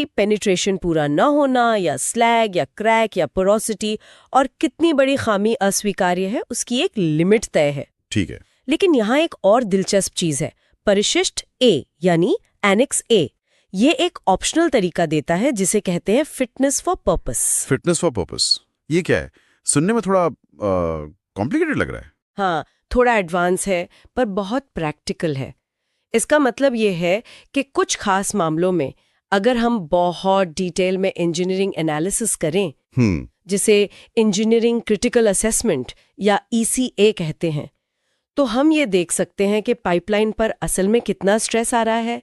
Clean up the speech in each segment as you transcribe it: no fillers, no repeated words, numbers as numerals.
Penetration पूरा न होना या स्लैग या क्रैक या पोरोसिटी और कितनी बड़ी खामी अस्वीकार्य है उसकी एक लिमिट तय है। ठीक है। लेकिन यहाँ एक और दिलचस्प चीज है, परिशिष्ट ए यानी एनेक्स ए। ये एक ऑप्शनल तरीका देता है जिसे कहते हैं fitness for purpose. Fitness for purpose, ये क्या है? सुनने में थोड़ा कॉम्प्लिकेटेड लग रहा है। हाँ, थोड़ा एडवांस है पर बहुत प्रैक्टिकल है। इसका मतलब ये है कि कुछ खास मामलों में अगर हम बहुत डिटेल में इंजीनियरिंग एनालिसिस करें, जिसे इंजीनियरिंग क्रिटिकल असेसमेंट या ECA कहते हैं, तो हम ये देख सकते हैं कि पाइपलाइन पर असल में कितना स्ट्रेस आ रहा है,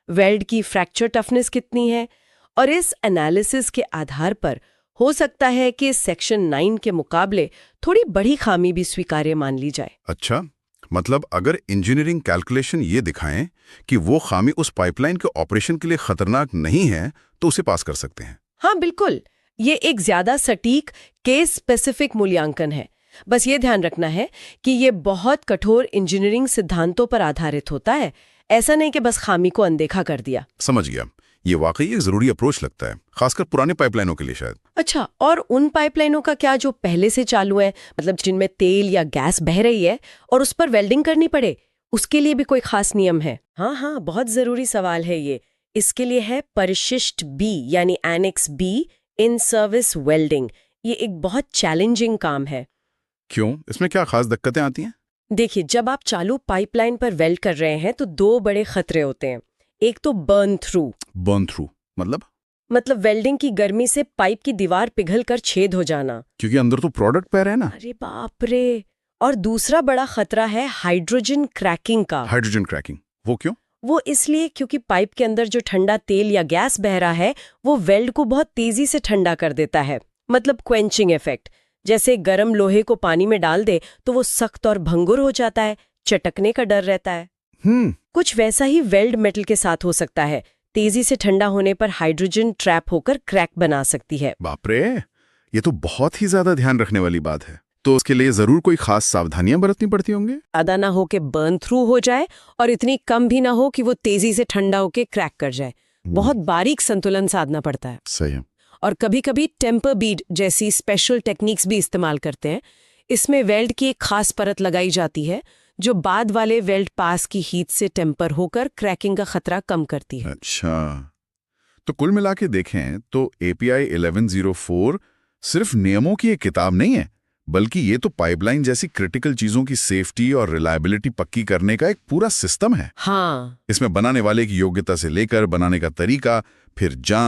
वेल्ड की फ्रैक्चर टफनेस कितनी है, और इस एनालिसिस के आधार पर हो सकता है कि सेक्शन 9 के मुकाबले थोड़ी बड़ी खामी भी स्वीकार्य मान ली जाए। अच्छा, मतलब अगर इंजीनियरिंग कैलकुलेशन ये दिखाएं कि वो खामी उस पाइपलाइन के ऑपरेशन के लिए खतरनाक नहीं है तो उसे पास कर सकते हैं। हाँ बिल्कुल, ये एक ज्यादा सटीक केस स्पेसिफिक मूल्यांकन है। बस ये ध्यान रखना है कि ये बहुत कठोर इंजीनियरिंग सिद्धांतों पर आधारित होता है, ऐसा नहीं कि बस खामी को अनदेखा कर दिया। समझ गया, ये वाकई एक जरूरी अप्रोच लगता है, खासकर पुराने पाइपलाइनों के लिए शायद। अच्छा, और उन पाइपलाइनों का क्या जो पहले से चालू है, मतलब जिनमें तेल या गैस बह रही है और उस पर वेल्डिंग करनी पड़े, उसके लिए भी कोई खास नियम है? हाँ, बहुत जरूरी सवाल है ये। इसके लिए है परिशिष्ट बी यानी annex B, in service welding. ये एक बहुत चैलेंजिंग काम है। क्यों, इसमें क्या खास दिक्कतें आती हैं? देखिए, जब आप चालू पाइपलाइन पर वेल्ड कर रहे हैं तो दो बड़े खतरे होते हैं। एक तो बर्न थ्रू मतलब वेल्डिंग की गर्मी से पाइप की दीवार पिघलकर छेद हो जाना, क्योंकि अंदर तो प्रोडक्ट पैर है ना। अरे बाप रे। और दूसरा बड़ा खतरा है हाइड्रोजन क्रैकिंग का। हाइड्रोजन क्रैकिंग, वो क्यों? वो इसलिए क्योंकि पाइप के अंदर जो ठंडा तेल या गैस बह रहा है वो वेल्ड को बहुत तेजी से ठंडा कर देता है, मतलब क्वेंचिंग इफेक्ट। जैसे गर्म लोहे को पानी में डाल दे तो वो सख्त और भंगुर हो जाता है, चटकने का डर रहता है। कुछ वैसा ही वेल्ड मेटल के साथ हो सकता है, तेजी से ठंडा होने पर हाइड्रोजन ट्रैप होकर क्रैक बना सकती है। बाप रे, ये तो बहुत ही ज्यादा ध्यान रखने वाली बात है। तो उसके लिए जरूर कोई खास सावधानियां बरतनी पड़ती होंगी। आधा ना हो के बर्न थ्रू हो जाए और इतनी कम भी ना हो कि वो तेजी से ठंडा होके क्रैक कर जाए। बहुत बारीक संतुलन साधना पड़ता है। सही है। और कभी कभी टेम्पर बीड जैसी स्पेशल टेक्निक्स भी इस्तेमाल करते हैं। इसमें वेल्ड की एक खास परत लगाई जाती है जो बाद वाले वेल्ड पास की हीट से टेम्पर होकर क्रैकिंग का खतरा कम करती है। अच्छा, तो कुल मिला के देखें तो API 1104 सिर्फ नियमों की एक किताब नहीं है, बल्कि ये तो पाइपलाइन जैसी क्रिटिकल चीजों की सेफ्टी और रिलायबिलिटी पक्की करने का एक पूरा सिस्टम है। हाँ, इसमें बनाने वाले की योग्यता से लेकर बनाने का तरीका, फिर जांच,